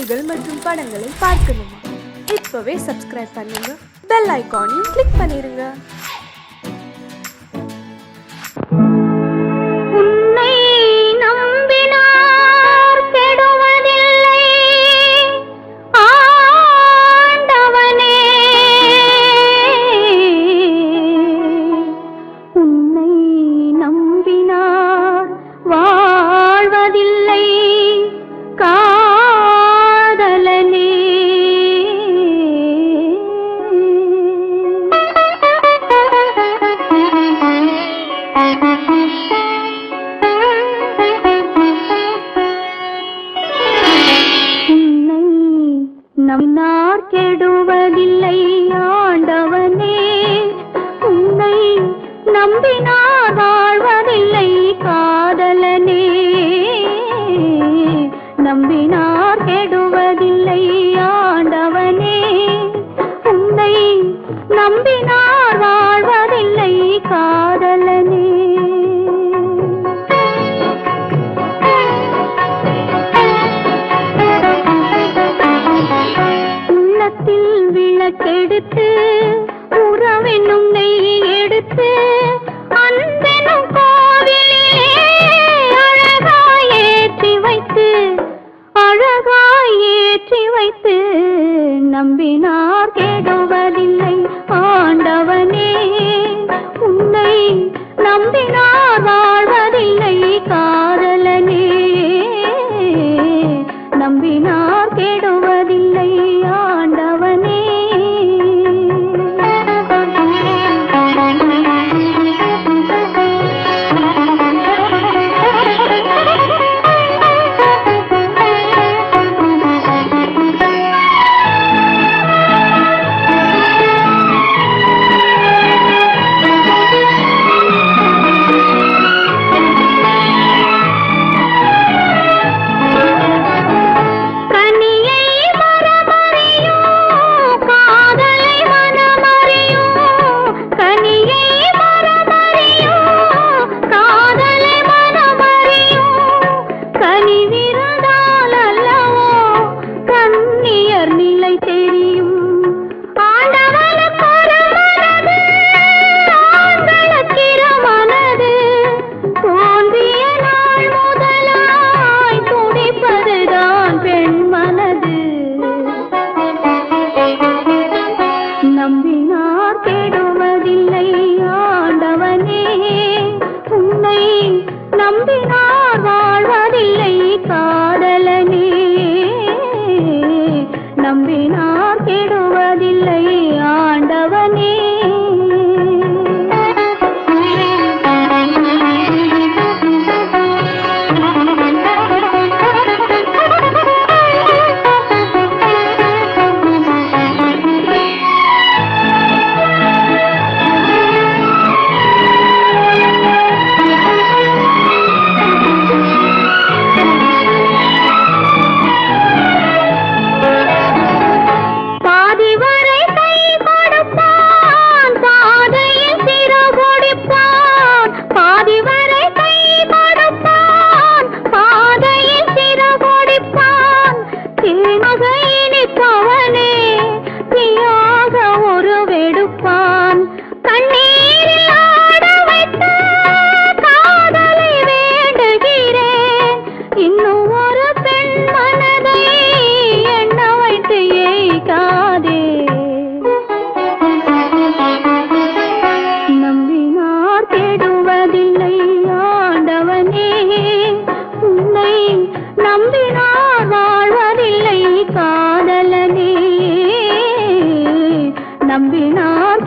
செய்திகள் மற்றும் படங்களை பார்க்கணுமா? இப்பவே சப்ஸ்கிரைப் பண்ணுங்க, பெல் ஐகானையும் கிளிக் பண்ணிருங்க. நம்பினார் கெடுவதில்லை ஆண்டவனே, உன்னை நம்பினார் வாழ்வதில்லை காதலனே. நம்பினார் கெடுவதில்லை ஆண்டவனே, உன்னை நம்பினார் வாழ்வதில்லை காதலனே. விளக்கெடுத்து உறவென்னும் நெய் எடுத்து அன்பெனும் கோவிலே அழகாய் ஏற்றி வைத்து நம்பினார் கெடுவதில்லை ஆண்டவனே, உன்னை நம்பினார் வாழ்வதில்லை காதலனே. நம்பினார் கெடுவதில்லை ஆண்டவனே. நம்பினார் கெடுவதில்லை ஆண்டவனே, உன்னை நம்பினார் வாழ்வதில்லை காதலனே. நம்பினார் கெடுவதில்லை ஆண்டவனே. நம்பினார் வாழ்வதில்லை காதலனே. நம்பினார்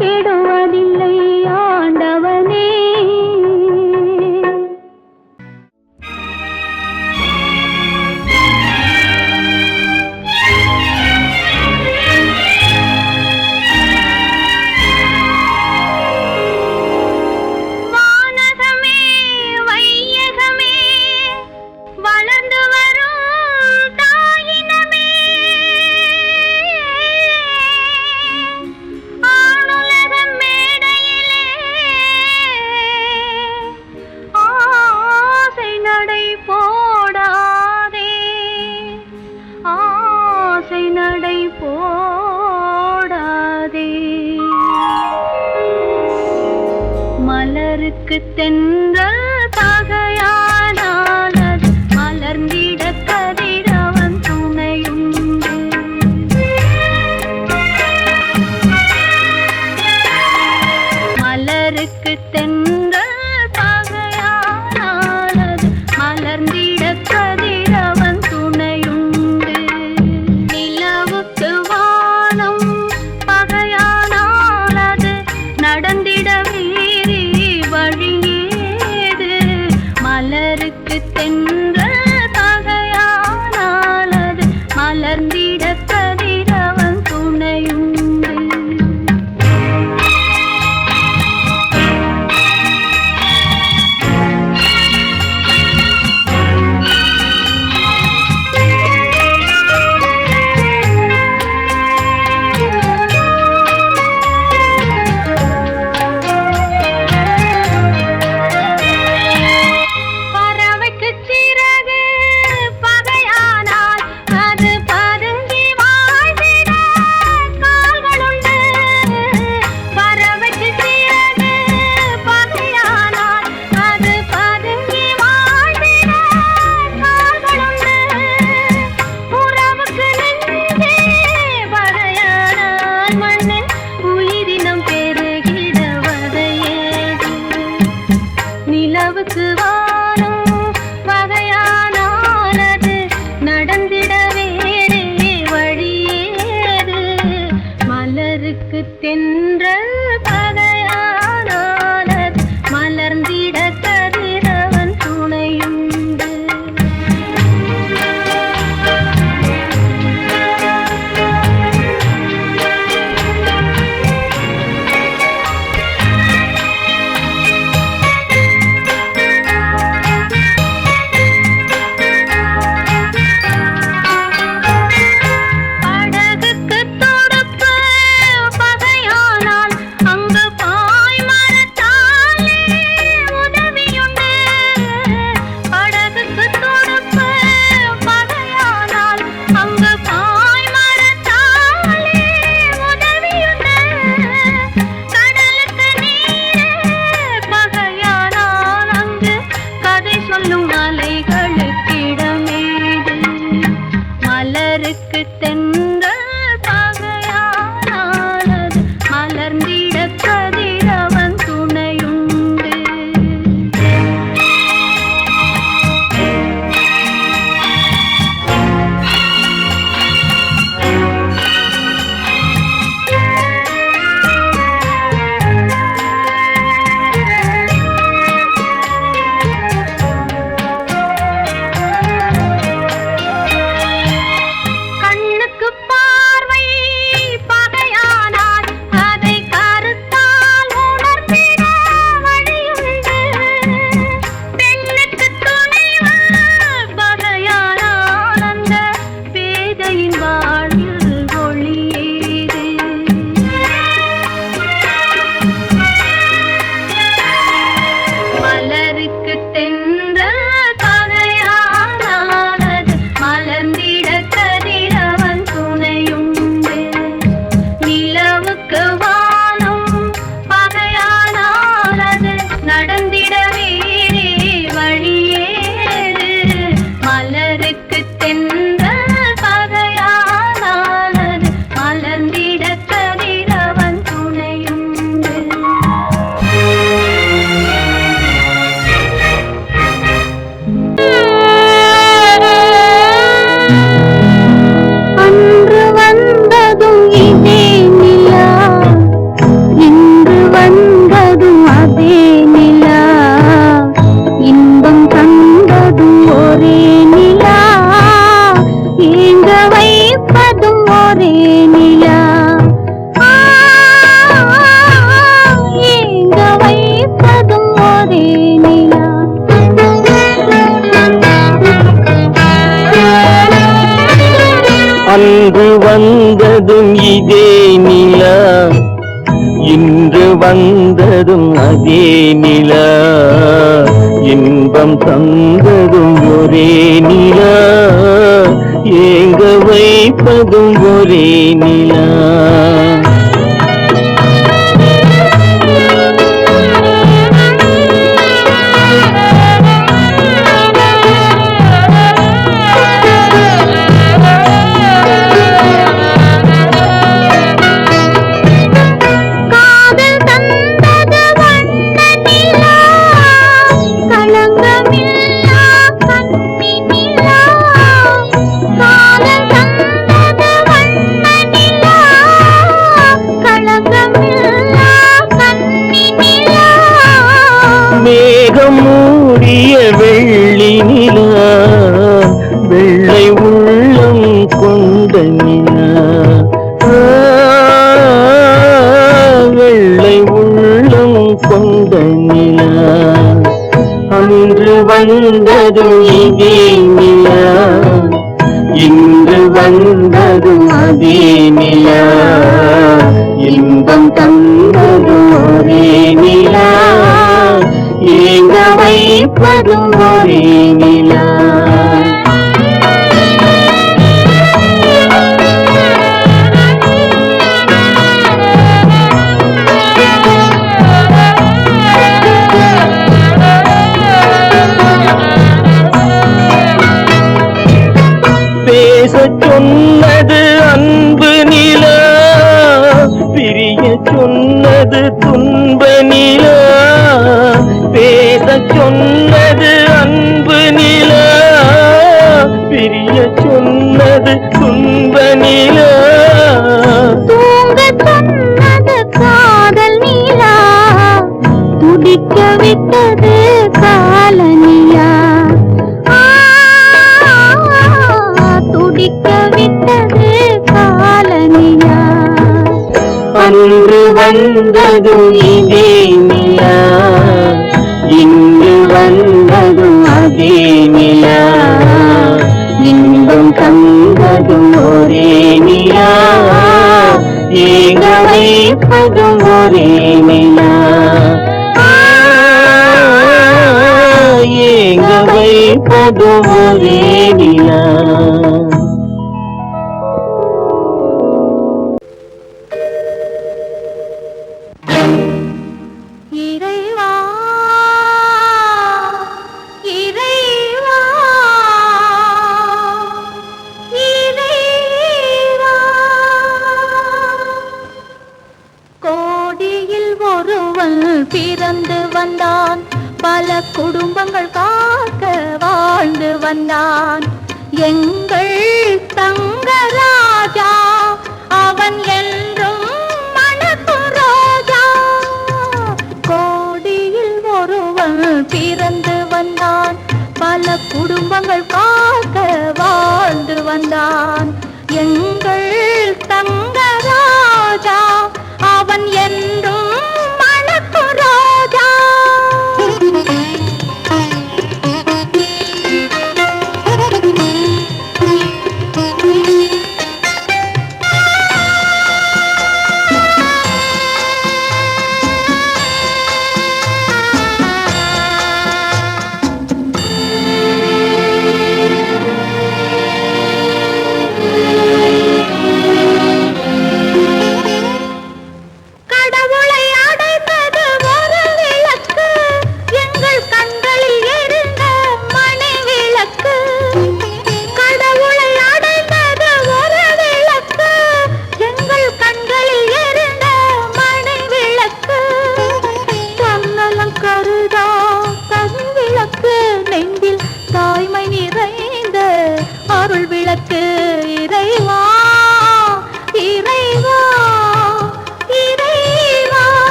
ஆசை நடை போடாதே. மலருக்கு தென்றல் பகையானால் அது மலர்ந்திட கதிரவன் துணையுண்டு. மலருக்கு தென்றல் பகையானால் அது மலர்ந்திட கதிரவன் துணையுண்டு. நிலவுக்கு வானம் பகையானால் அது நடந்திட மீறி வழியேது. மலருக்கு தென்றல் பகையானால் அது மலர்ந்திட கதிரவன் துணையுண்டு. நிலவுக்கு வானம் பகையானால் அது நடந்திட வேறே வழியேது. மலருக்கு தென்றல் பகையானால் அது மலர்ந்திட கதிரவன் துணையுண்டு. மலருக்கு தென்றல் பகையானால் அது மலர்ந்திட கதிரவன் துணையுண்டு. அன்று வந்ததும் இதே நிலா, இன்று வந்ததும் அதே நிலா, இன்பம் தந்ததும் ஒரே நிலா, ஏங்க வைப்பதும் ஒரே நிலா. மேகம் மூடிய வெள்ளி நிலா, வெள்ளை உள்ளம் கொண்ட நிலா, வெள்ளை உள்ளம் கொண்ட நிலா. அன்று வந்ததும் இதே நிலா, இன்று வந்ததும் அதே நிலா. இன்பம் தந்ததும் ஒரே நிலா, ஏங்க வைப்பதும் ஒரே நிலா. பேசச் சொன்னது அன்பு நிலா, பிரிய சொன்னது துன்ப நிலா. பேசச் சொன்னது அன்பு நிலா, பிரிய சொன்னது துன்ப நிலா. தூங்க சொன்னது காதல் நிலா, துடிக்க விட்டது கால நிலா. துடிக்க விட்டது கால நிலா. அன்று வந்ததும் இதே நிலா, இன்று வந்ததும் அதே நிலா. இன்பம் தந்ததும் ஒரே நிலா, ஏங்க வைப்பதும் ஒரே நிலா. ஏங்க வைப்பதும் ஒரே நிலா. இறைவா இறைவா இறைவா, கோடியில் ஒருவன் பிறந்து வந்தான், பல குடும்பங்கள் காக்க வாழ்ந்து வந்தான். எங்கள் தங்கராஜா அவன் என்றும் மணக்கும் ரோஜா. கோடியில் ஒருவன் பிறந்து வந்தான், பல குடும்பங்கள் காக்க வாழ்ந்து வந்தான். எங்கள் தங்கராஜா அவன் என்றும் மணக்கும் ரோஜா.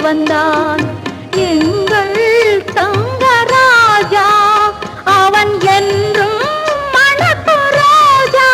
வந்தான் எங்கள் தங்கராஜா, அவன் என்றும் மணக்கும் ரோஜா.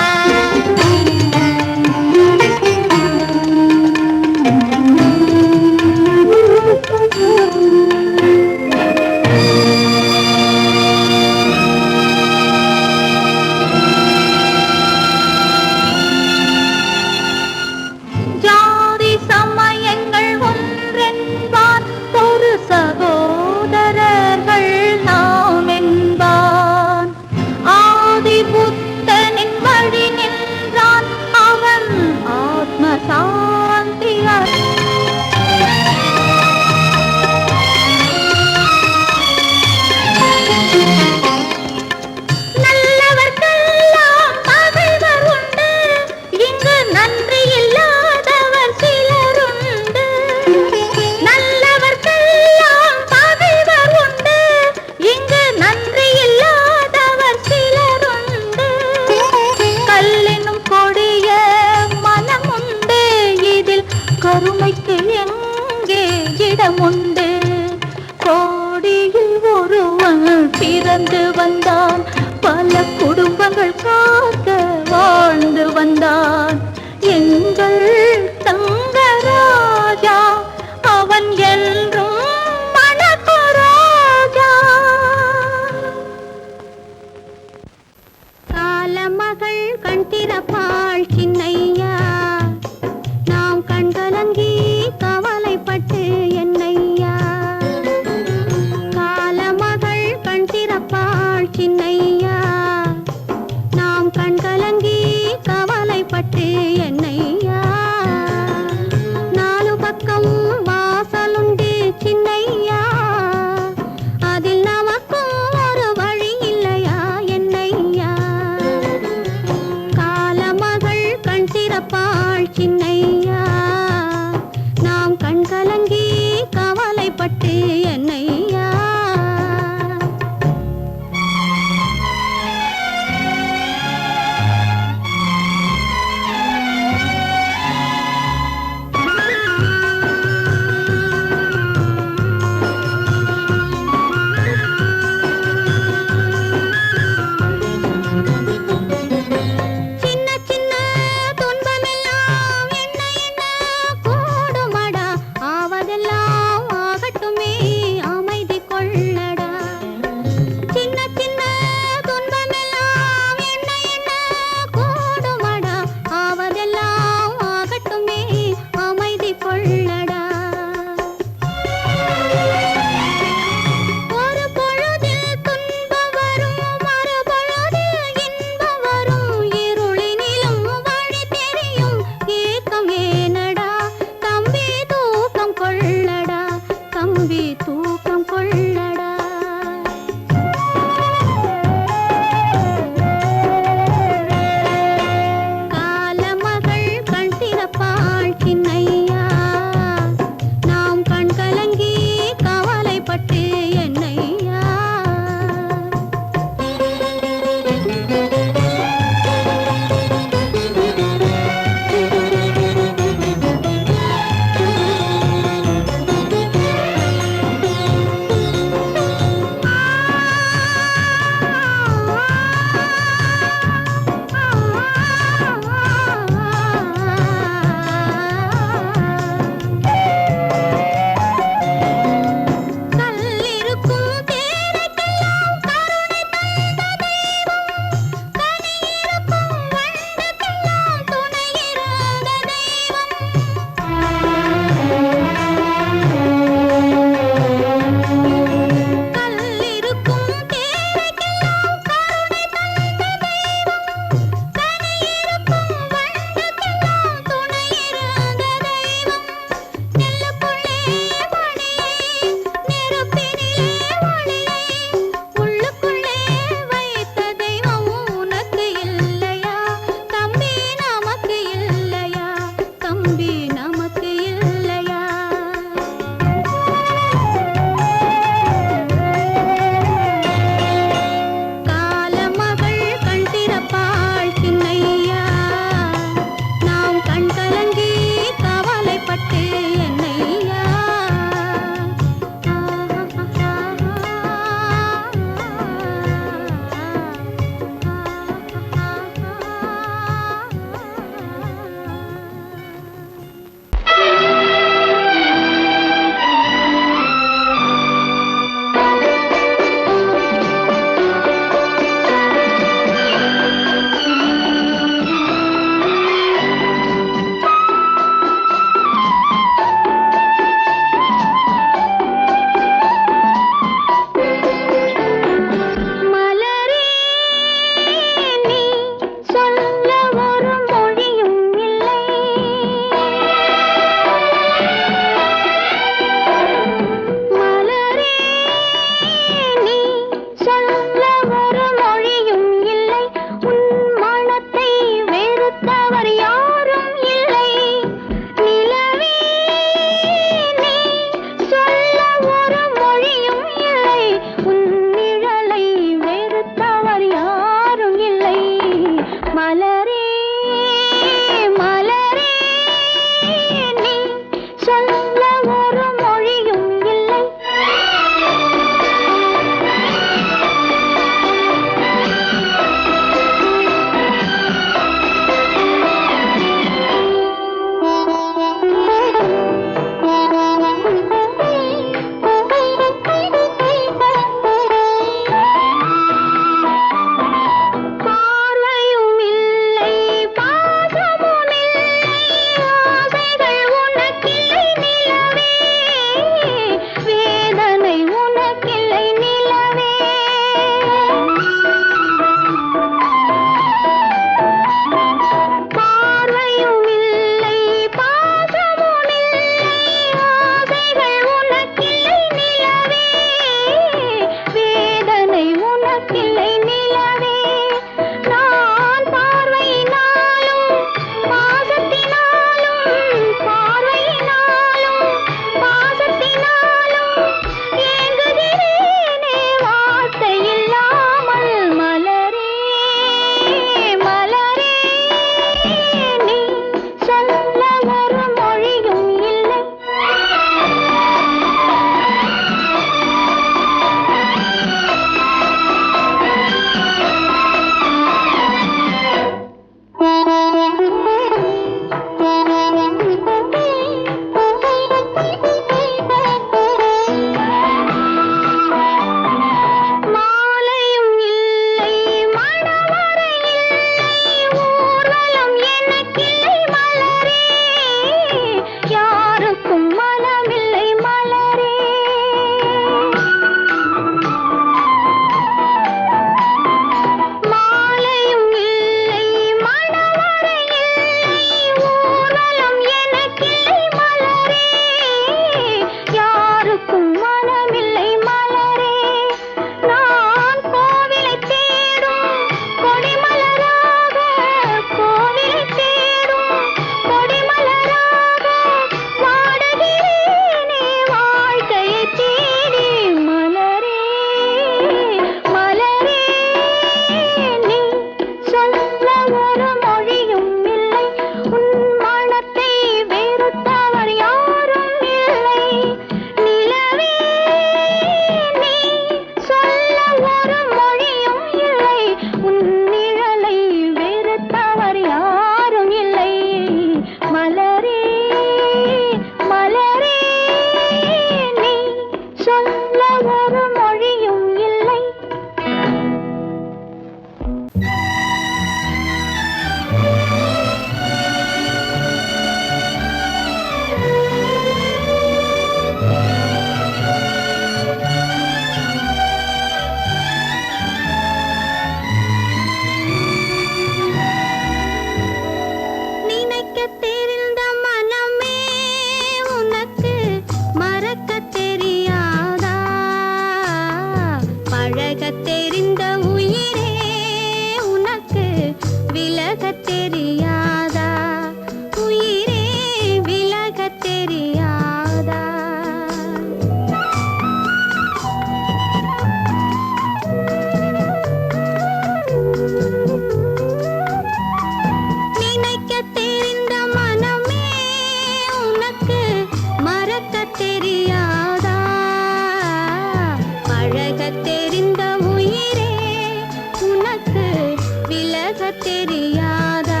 விலகத் தெரியாதா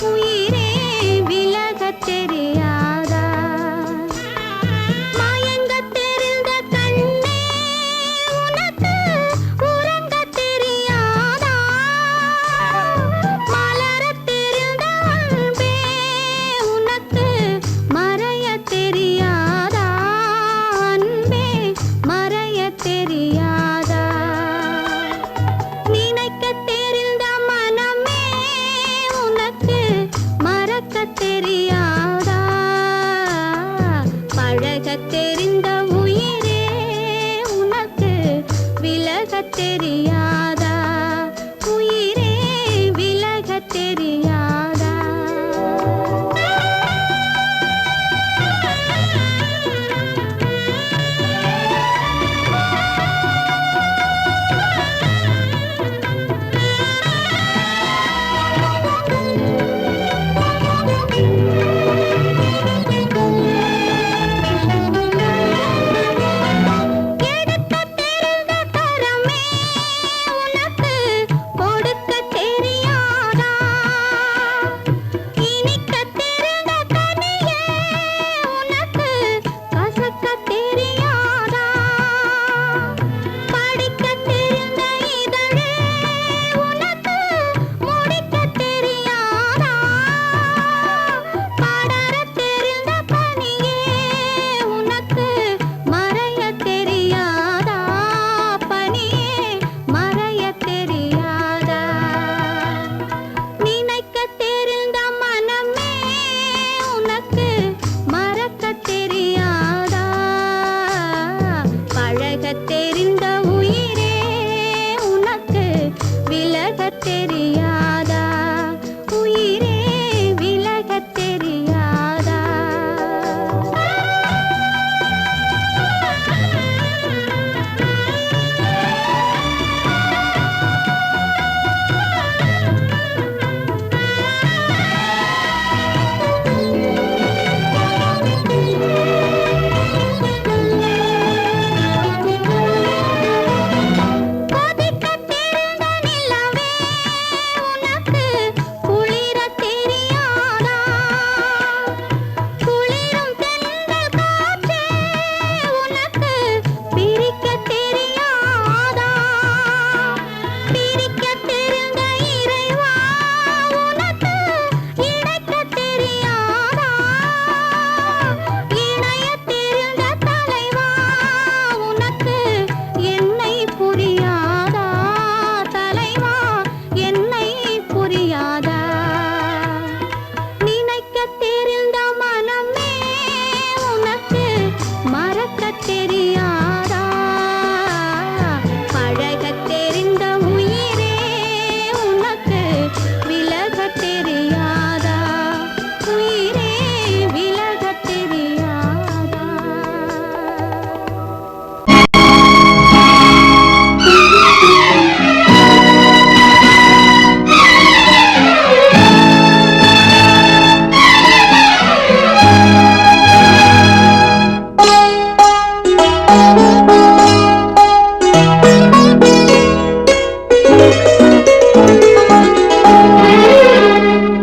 உயிரே விலகத் தெரியாதா மயங்கத் தெரிந்த கண்ணே உனக்கு உறங்கத் தெரியாதா மலரத் தெரிந்த அன்பே உனக்கு மறையத் தெரியாதா அன்பே மறையத் தெரியாதா நினைக்கத் தெரிந்த மனமே உனக்கு மறக்கத் தெரியாதா பழகத் தெரிந்த உயிரே உனக்கு விலகத் தெரியாதா உயிரே விலகத் தெரியாதா எடுக்கத் தெரிந்த கரமே உனக்கு கொடுக்கத் தெரியாதா இனிக்கத் தெரிந்த கனியே உனக்கு கசக்கத் தெரியாதா படிக்கத் தெரிந்த இதழே உனக்கு முடிக்கத் தெரியாதா படரத் தெரிந்த பனியே உனக்கு மறையத் தெரியாதா பனியே மறையத் தெரியாதா நினைக்கத் தெரிந்த மனமே உனக்கு மறக்கத் தெரியாதா பழகத் தெரிந்த உயிரே உனக்கு விலகத் தெரியாதா உயிரே விலகத் தெரியாதா கொதிக்கத் தெரிந்த நிலவே உனக்கு குளிரத் தெரியாதா குளிரும் தென்றல் காற்றே உனக்கு பிரிக்கத் தெரியாதா பிரிக்கத் தெரிந்த இறைவா உனக்கு இணைக்கத் தெரியாதா இணையத் தெரிந்த தலைவா உனக்கு என்னை புரியாதா தலைவா என்னை புரியாதா நினைக்கத் தெரிந்த மனமே உனக்கு மறக்கத் தெரியாதா பழகத் தெரிந்த உயிரே உனக்கு விலகத் தெரியாதா உயிரே விலகத் தெரியாதா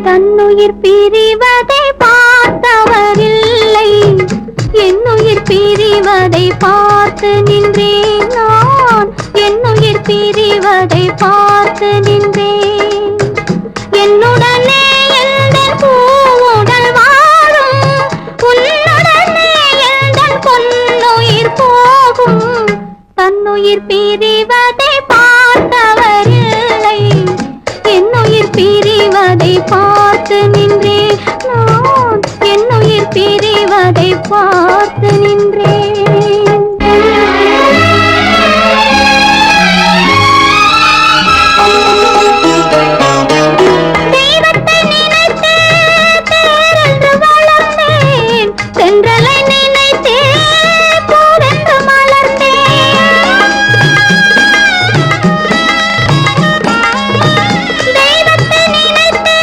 தன்னுயிர் பிரிவதை பார்த்தவரில்லை என்னுயிர் பிரிவதை பார்த்து நின்றேன் நான் என்னுயிர் பிரிவதை பார்த்து நின்றேன் என்னுடனே எந்தன் பூவுடல் வாழும் உன்னுடனே எந்தன் பொன்னுயிர் போகும் தன்னுயிர் பிரிவதை பார்த்தவரில்லை என்னுயிர் பிரிவதை பார்த்து நின்றேன் நான் என்னுயிர் பிரிவதை பார்த்து நின்றேன் தெய்வத்தை நினைத்தே தேரென்று வளர்ந்தேன் தென்றலை நினைத்தே பூவென்று மலர்ந்தேன் தெய்வத்தை நினைத்தே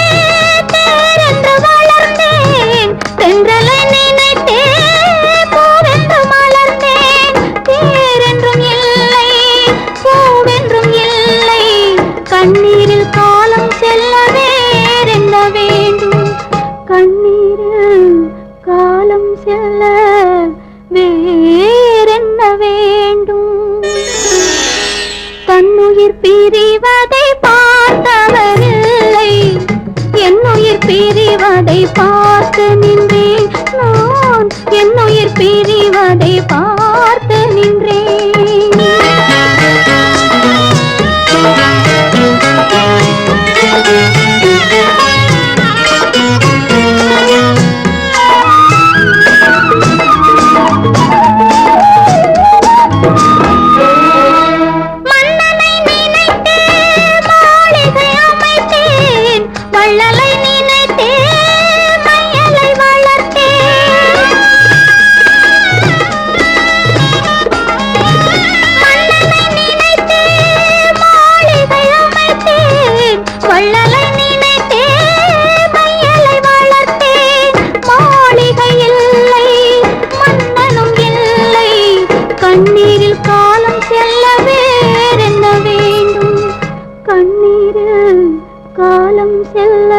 செல்ல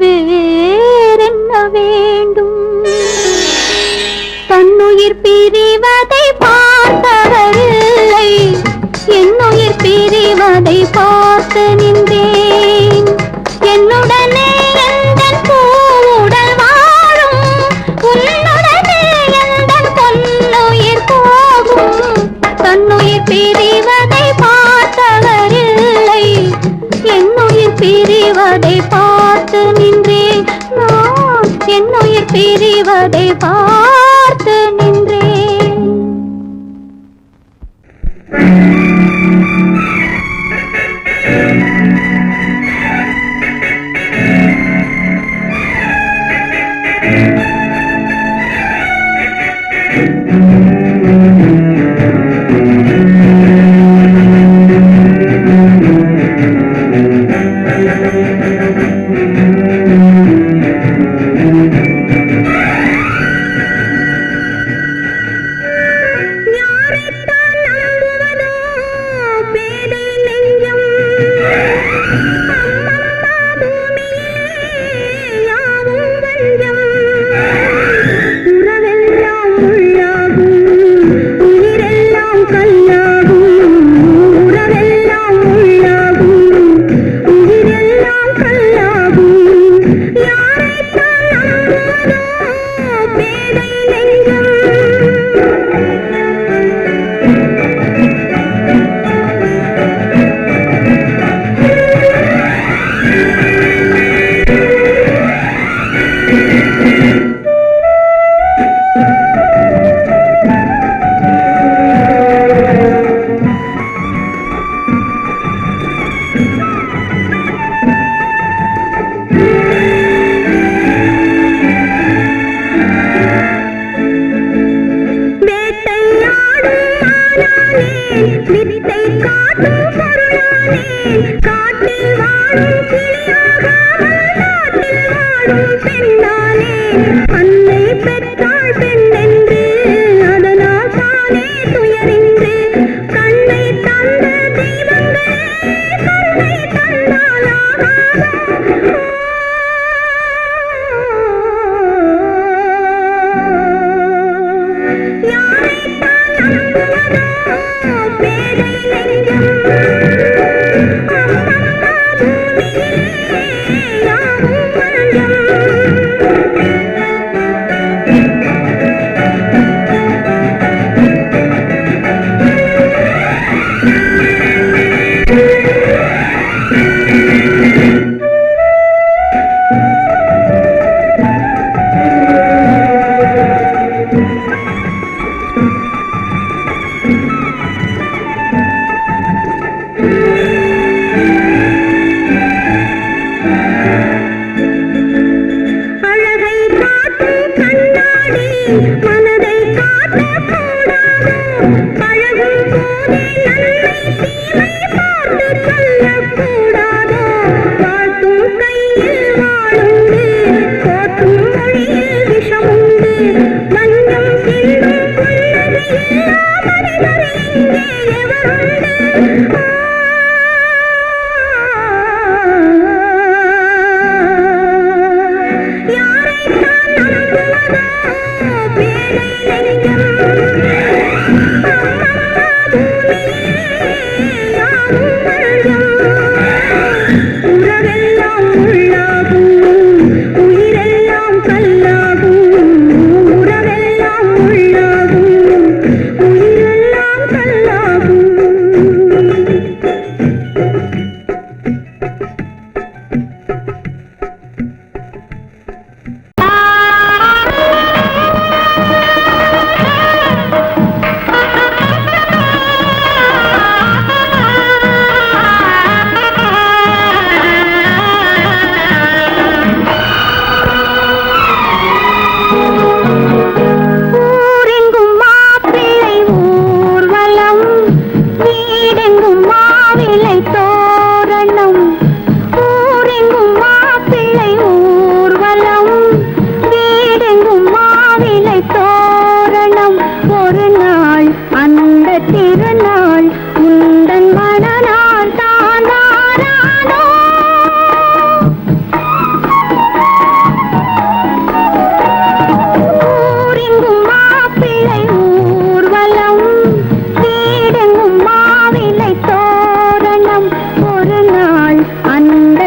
வேறென்ன வேண்டும்? தன்னுயிர் பிரிவதை பார்த்தவரில்லை, என்னுயிர் பிரிவதை பார்த்து நின்றேன். என்னுடனே எந்தன் பூவுடல் வாழும், உன்னுடனே எந்தன் பொன்னுயிர் போகும். தன்னுயிர் பிரிவதை பார்த்தவரில்லை, என்னுயிர் பிரிவதை பார்த்து நின்றேன். நான் என்னுயிர் பிரிவதை பார்த்து நின்றேன். யாரைத்தான் நம்புவதோ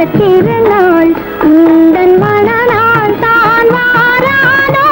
திருநாள் உந்தன் மனநாள் தான் வாராதோ.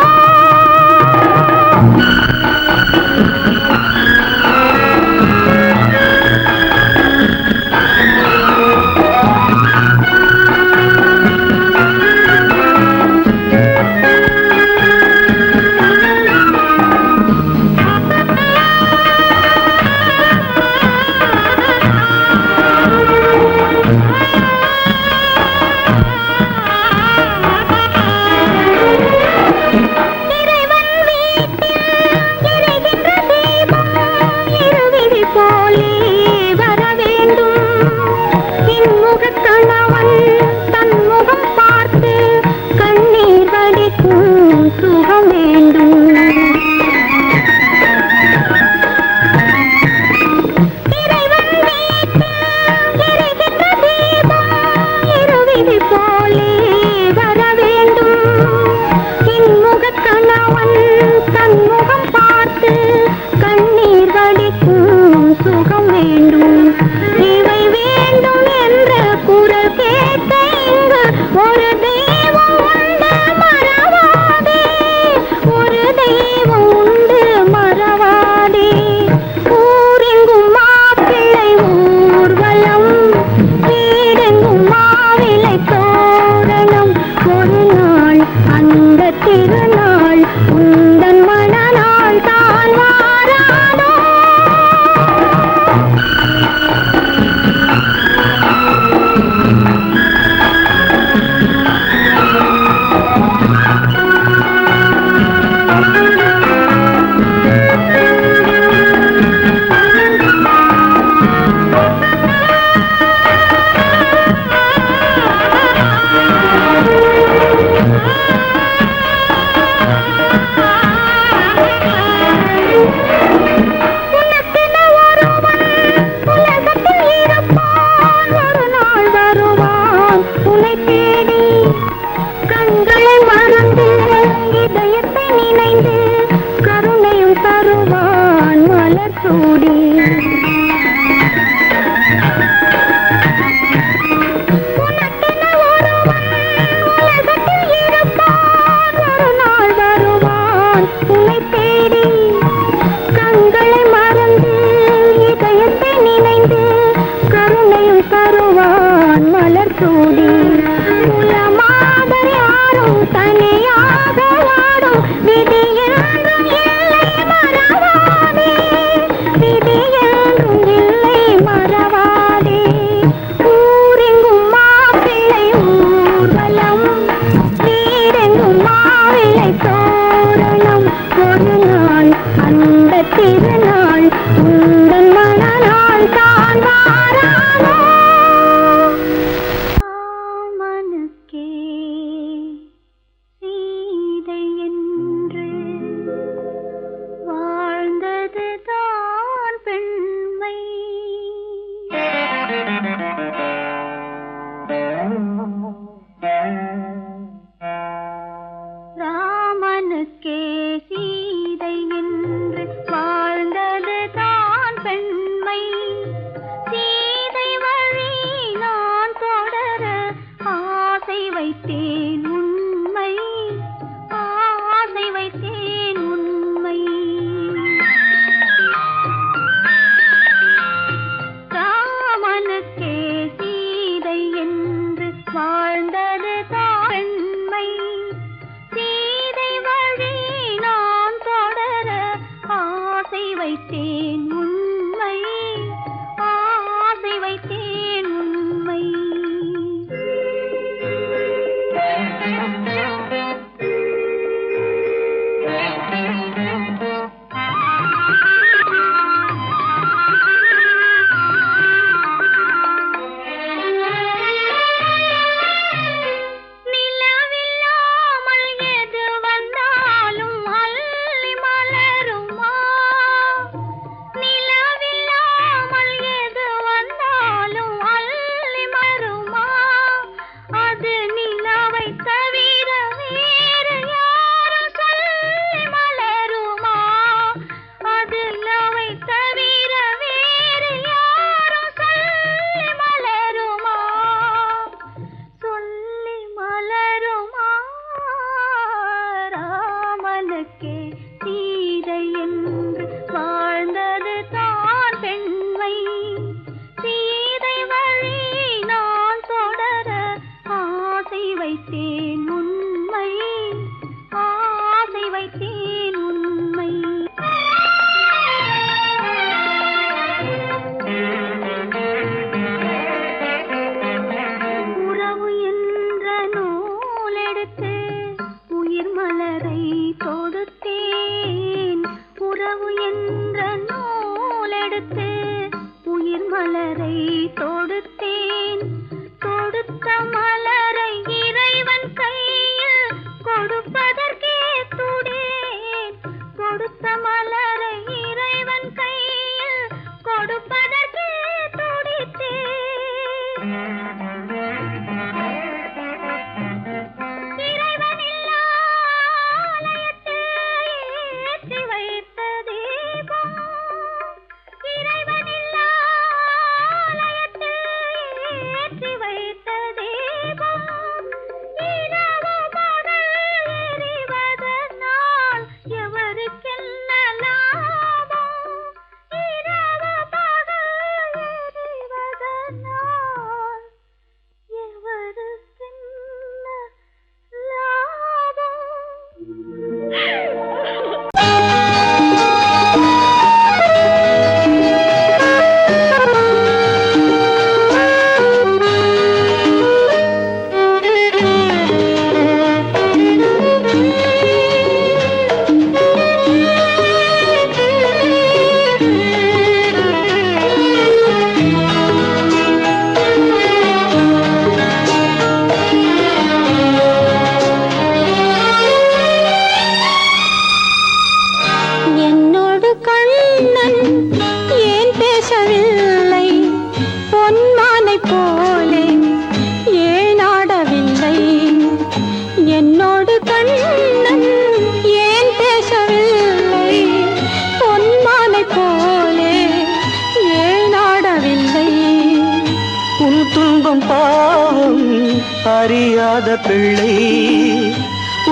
அறியாத பிள்ளை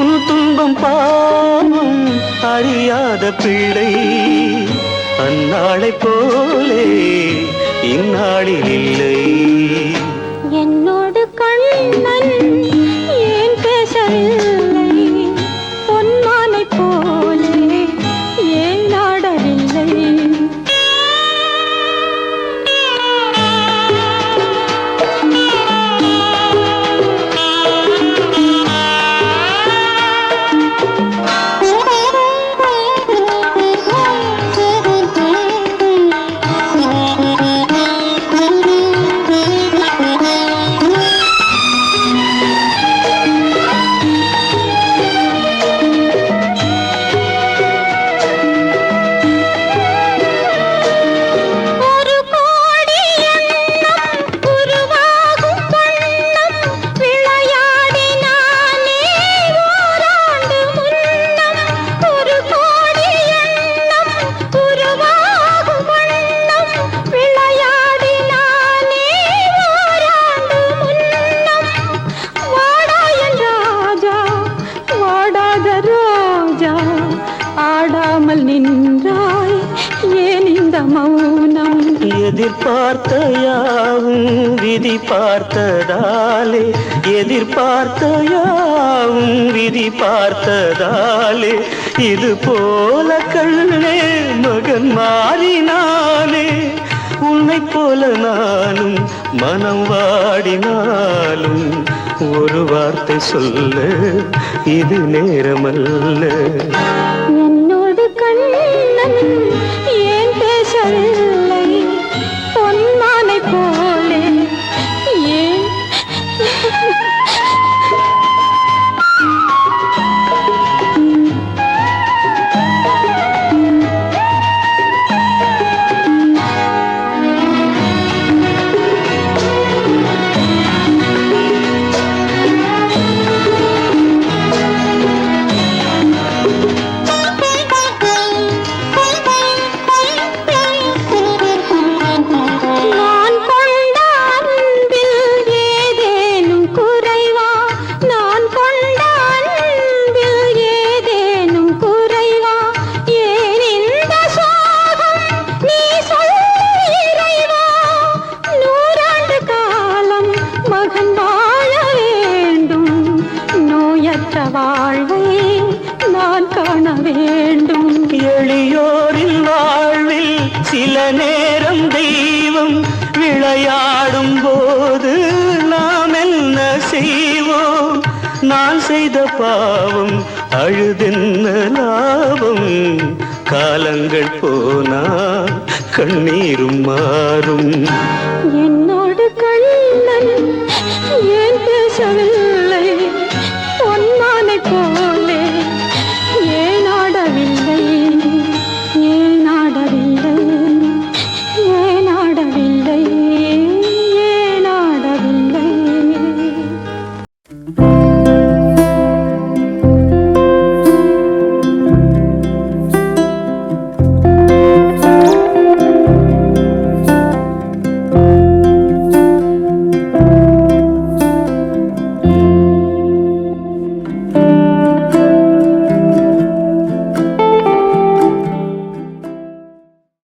உன் துன்பம் பாவம் அறியாத பிள்ளை அந்நாளை போலே இந்நாளில் இல்லை. என்னோடு கண்ணன் ஏன் பேசவில்லை, பொன்மானை போலே ஏன் நாடவில்லை. ஆடாமல் நின்றாய் ஏன் இந்த மௌனம்? எதிர்பார்த்த யாவும் விதி பார்த்ததாலே, எதிர்பார்த்த யாவும் விதி பார்த்ததாலே, இது போல கண்ணே மகன் மாறினானே. உன்னை போல நானும் மனம் வாடினாலும் ஒரு வார்த்தை சொல்ல இது நேரமல்ல. என்னோடு கண்ணன் ஏன் பேசவில்லை, பொன்மானை போலே ஏன்? வாழ்வை நான் காண வேண்டும். எளியோரின் வாழ்வில் சில நேரம் தெய்வம் விளையாடும் போது நாம் என்ன செய்வோம்? நான் செய்த பாவம் அழுதென்ன லாபம்? காலங்கள் போனால் கண்ணீரும் மாறும். என்ன